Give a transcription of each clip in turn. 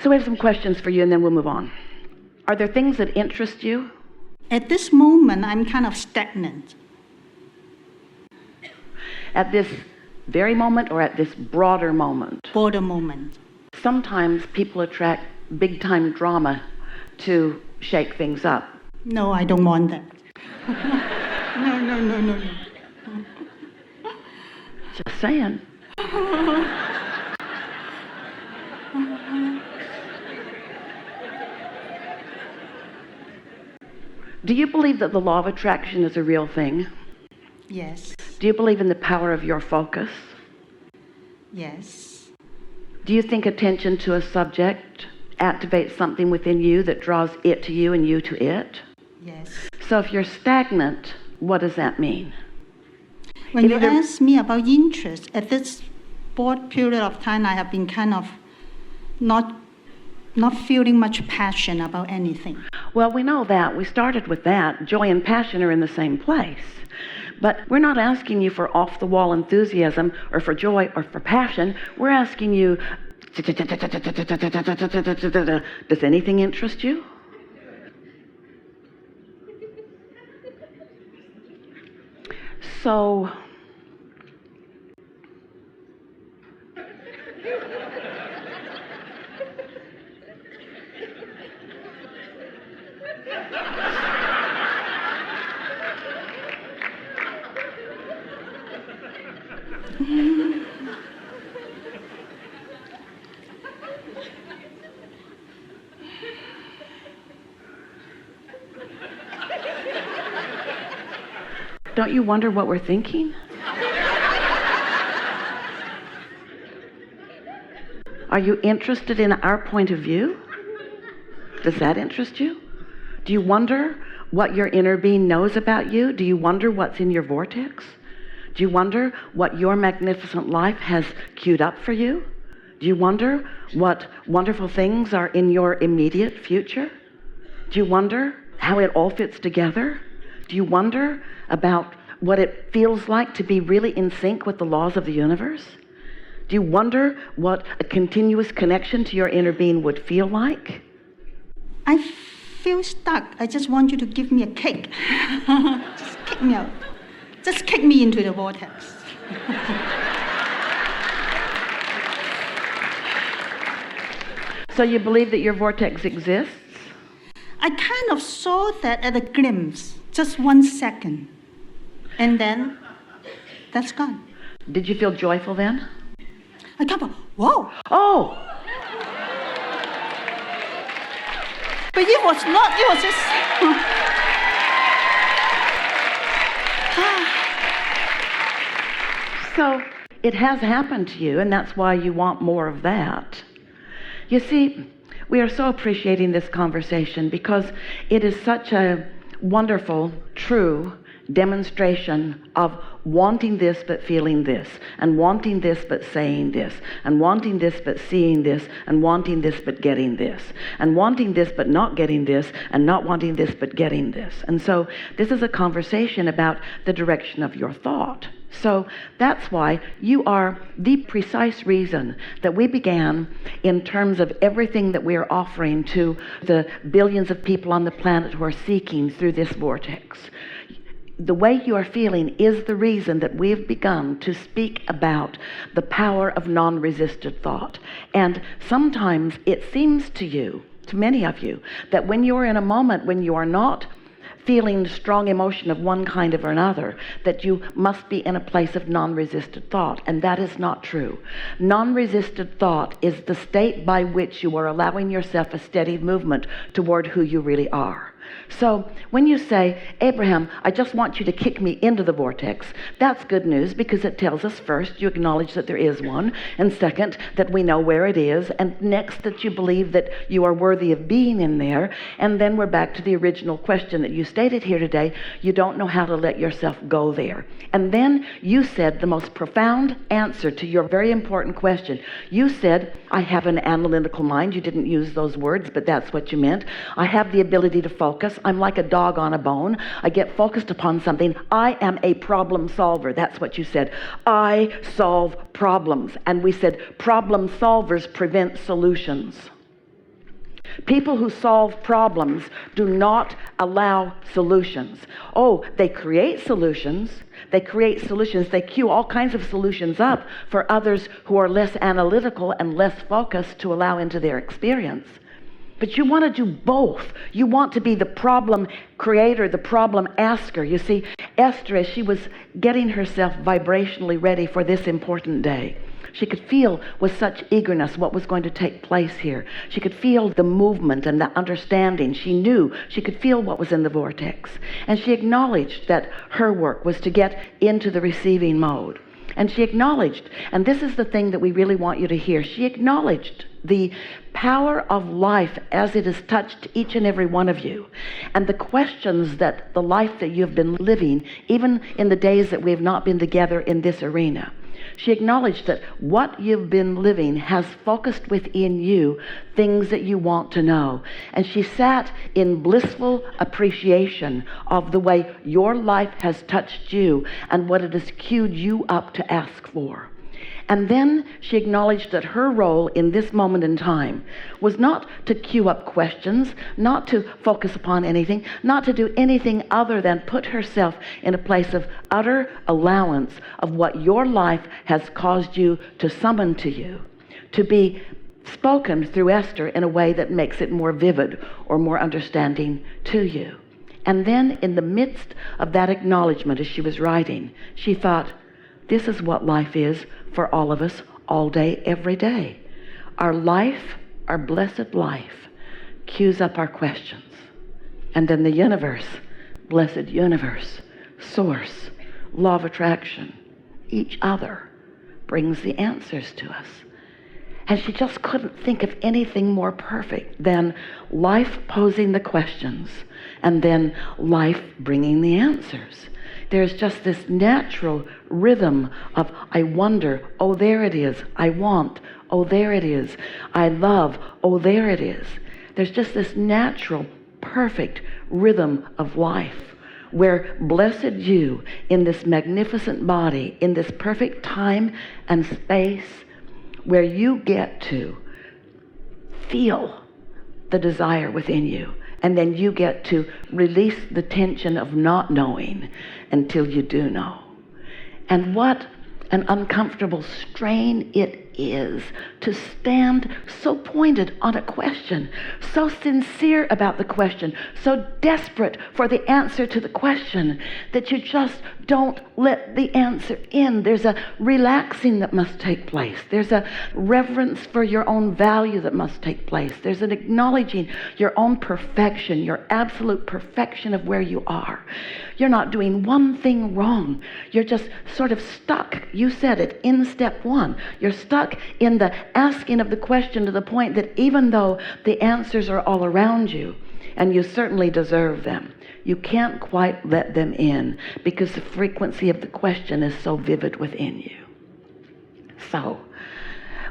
So we have some questions for you, and then we'll move on. Are there things that interest you? At this moment, I'm kind of stagnant. At this very moment or at this broader moment? Broader moment. Sometimes people attract big-time drama to shake things up. No, I don't want that. No. Just saying. Do you believe that the law of attraction is a real thing? Yes. Do you believe in the power of your focus? Yes. Do you think attention to a subject activates something within you that draws it to you and you to it? Yes. So if you're stagnant, what does that mean? When you ask me about interest, at this short period of time, I have been kind of not feeling much passion about anything. Well, we know that. We started with that. Joy and passion are in the same place. But we're not asking you for off-the-wall enthusiasm or for joy or for passion. We're asking you, does anything interest you? So, don't you wonder what we're thinking? Are you interested in our point of view? Does that interest you? Do you wonder what your inner being knows about you? Do you wonder what's in your vortex? Do you wonder what your magnificent life has queued up for you? Do you wonder what wonderful things are in your immediate future? Do you wonder how it all fits together? Do you wonder about what it feels like to be really in sync with the laws of the universe? Do you wonder what a continuous connection to your inner being would feel like? I feel stuck. I just want you to give me a kick. Just kick me out. Just kick me into the vortex. So you believe that your vortex exists? I kind of saw that at a glimpse, just 1 second. And then, that's gone. Did you feel joyful then? I kind of, whoa. Oh! But it was not, it was just... So it has happened to you, and that's why you want more of that. You see, we are so appreciating this conversation because it is such a wonderful, true demonstration of wanting this but feeling this, and wanting this but saying this, and wanting this but seeing this, and wanting this but getting this, and wanting this but not getting this, and not wanting this but getting this. And so this is a conversation about the direction of your thought. So that's why you are the precise reason that we began in terms of everything that we are offering to the billions of people on the planet who are seeking through this vortex. The way you are feeling is the reason that we have begun to speak about the power of non-resisted thought. And sometimes it seems to you, to many of you, that when you're in a moment when you are not feeling strong emotion of one kind or another, that you must be in a place of non-resisted thought, and that is not true. Non-resisted thought is the state by which you are allowing yourself a steady movement toward who you really are. So when you say, Abraham, I just want you to kick me into the vortex, that's good news, because it tells us first you acknowledge that there is one, and second that we know where it is, and next that you believe that you are worthy of being in there. And then we're back to the original question that you stated here today. You don't know how to let yourself go there. And then you said the most profound answer to your very important question. You said, I have an analytical mind. You didn't use those words, but that's what you meant. I have the ability to focus. I'm like a dog on a bone. I get focused upon something. I am a problem solver. That's what you said. I solve problems. And we said problem solvers prevent solutions. People who solve problems do not allow solutions. Oh, they create solutions. They create solutions. They queue all kinds of solutions up for others who are less analytical and less focused to allow into their experience. But you want to do both. You want to be the problem creator, the problem asker. You see, Esther, as she was getting herself vibrationally ready for this important day, she could feel with such eagerness what was going to take place here. She could feel the movement and the understanding. She knew she could feel what was in the vortex. And she acknowledged that her work was to get into the receiving mode. And she acknowledged, and this is the thing that we really want you to hear, she acknowledged the power of life as it has touched each and every one of you, and the questions that the life that you have been living, even in the days that we have not been together in this arena. She acknowledged that what you've been living has focused within you things that you want to know. And she sat in blissful appreciation of the way your life has touched you and what it has queued you up to ask for. And then she acknowledged that her role in this moment in time was not to queue up questions, not to focus upon anything, not to do anything other than put herself in a place of utter allowance of what your life has caused you to summon to you, to be spoken through Esther in a way that makes it more vivid or more understanding to you. And then in the midst of that acknowledgement as she was writing, she thought, this is what life is for all of us, all day, every day. Our life, our blessed life, cues up our questions. And then the universe, blessed universe, source, law of attraction, each other, brings the answers to us. And she just couldn't think of anything more perfect than life posing the questions and then life bringing the answers. There's just this natural rhythm of, I wonder, oh, there it is. I want, oh, there it is. I love, oh, there it is. There's just this natural, perfect rhythm of life where blessed you in this magnificent body, in this perfect time and space, where you get to feel the desire within you. And then you get to release the tension of not knowing until you do know. And what an uncomfortable strain it is to stand so pointed on a question, so sincere about the question, so desperate for the answer to the question that you just don't let the answer in. There's a relaxing that must take place. There's a reverence for your own value that must take place. There's an acknowledging your own perfection, your absolute perfection of where you are. You're not doing one thing wrong. You're just sort of stuck. You said it in step one. You're stuck in the asking of the question to the point that even though the answers are all around you, and you certainly deserve them, you can't quite let them in because the frequency of the question is so vivid within you. So,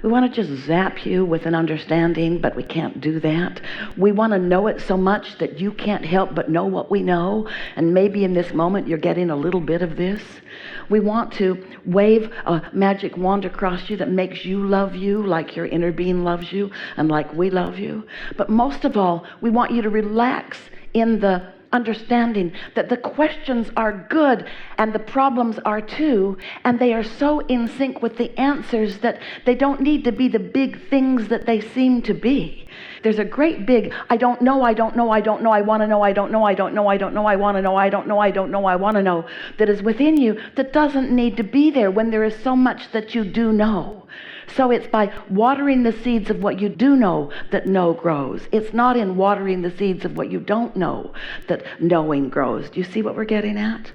we want to just zap you with an understanding, but we can't do that. We want to know it so much that you can't help but know what we know, and maybe in this moment you're getting a little bit of this. We want to wave a magic wand across you that makes you love you like your inner being loves you and like we love you. But most of all, we want you to relax in the understanding that the questions are good and the problems are too, and they are so in sync with the answers that they don't need to be the big things that they seem to be. There's a great big, I don't know, I don't know, I don't know, I want to know, I don't know, I don't know, I don't know, I want to know, I don't know, I don't know, I want to know, that is within you that doesn't need to be there when there is so much that you do know. So it's by watering the seeds of what you do know that know grows. It's not in watering the seeds of what you don't know that knowing grows. Do you see what we're getting at?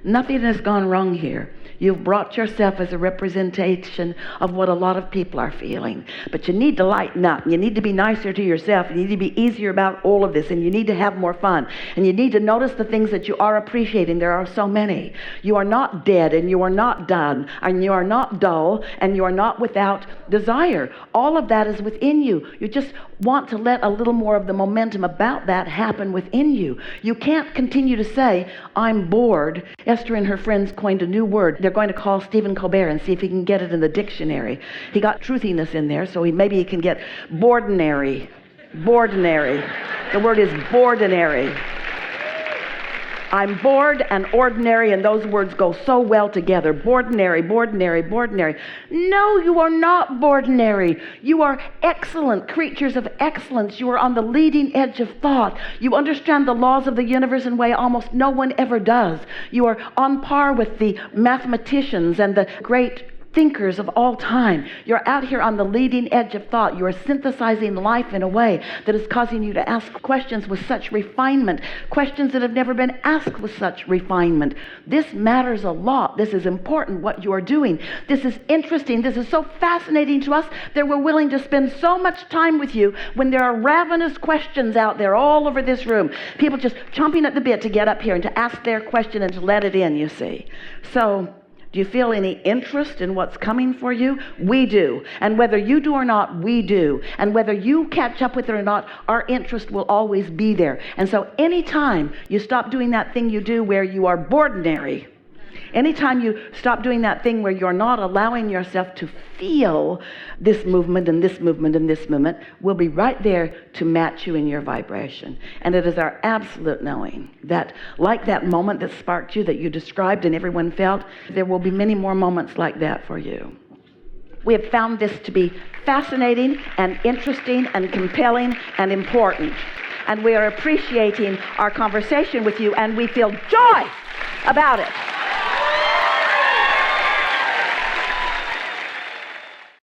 Nothing has gone wrong here. You've brought yourself as a representation of what a lot of people are feeling. But you need to lighten up. You need to be nicer to yourself. You need to be easier about all of this. And you need to have more fun. And you need to notice the things that you are appreciating. There are so many. You are not dead, and you are not done, and you are not dull, and you are not without desire. All of that is within you. You just want to let a little more of the momentum about that happen within you. You can't continue to say, I'm bored. Esther and her friends coined a new word. They're going to call Stephen Colbert and see if he can get it in the dictionary. He got truthiness in there, so maybe he can get boredinary. Boardinary. The word is boardinary. I'm bored and ordinary, and those words go so well together. Boardinary, boardinary, boardinary. No, you are not boardinary. You are excellent creatures of excellence. You are on the leading edge of thought. You understand the laws of the universe in a way almost no one ever does. You are on par with the mathematicians and the great thinkers of all time. You're out here on the leading edge of thought. You are synthesizing life in a way that is causing you to ask questions with such refinement, questions that have never been asked with such refinement. This matters a lot. This is important, what you are doing. This is interesting. This is so fascinating to us that we're willing to spend so much time with you when there are ravenous questions out there all over this room. People just chomping at the bit to get up here and to ask their question and to let it in, you see. So, do you feel any interest in what's coming for you? We do. And whether you do or not, we do. And whether you catch up with it or not, our interest will always be there. And so anytime you stop doing that thing you do where you are boardinary, anytime you stop doing that thing where you're not allowing yourself to feel this movement and this movement and this movement, we'll be right there to match you in your vibration. And it is our absolute knowing that, like that moment that sparked you, that you described and everyone felt, there will be many more moments like that for you. We have found this to be fascinating and interesting and compelling and important. And we are appreciating our conversation with you, and we feel joy about it.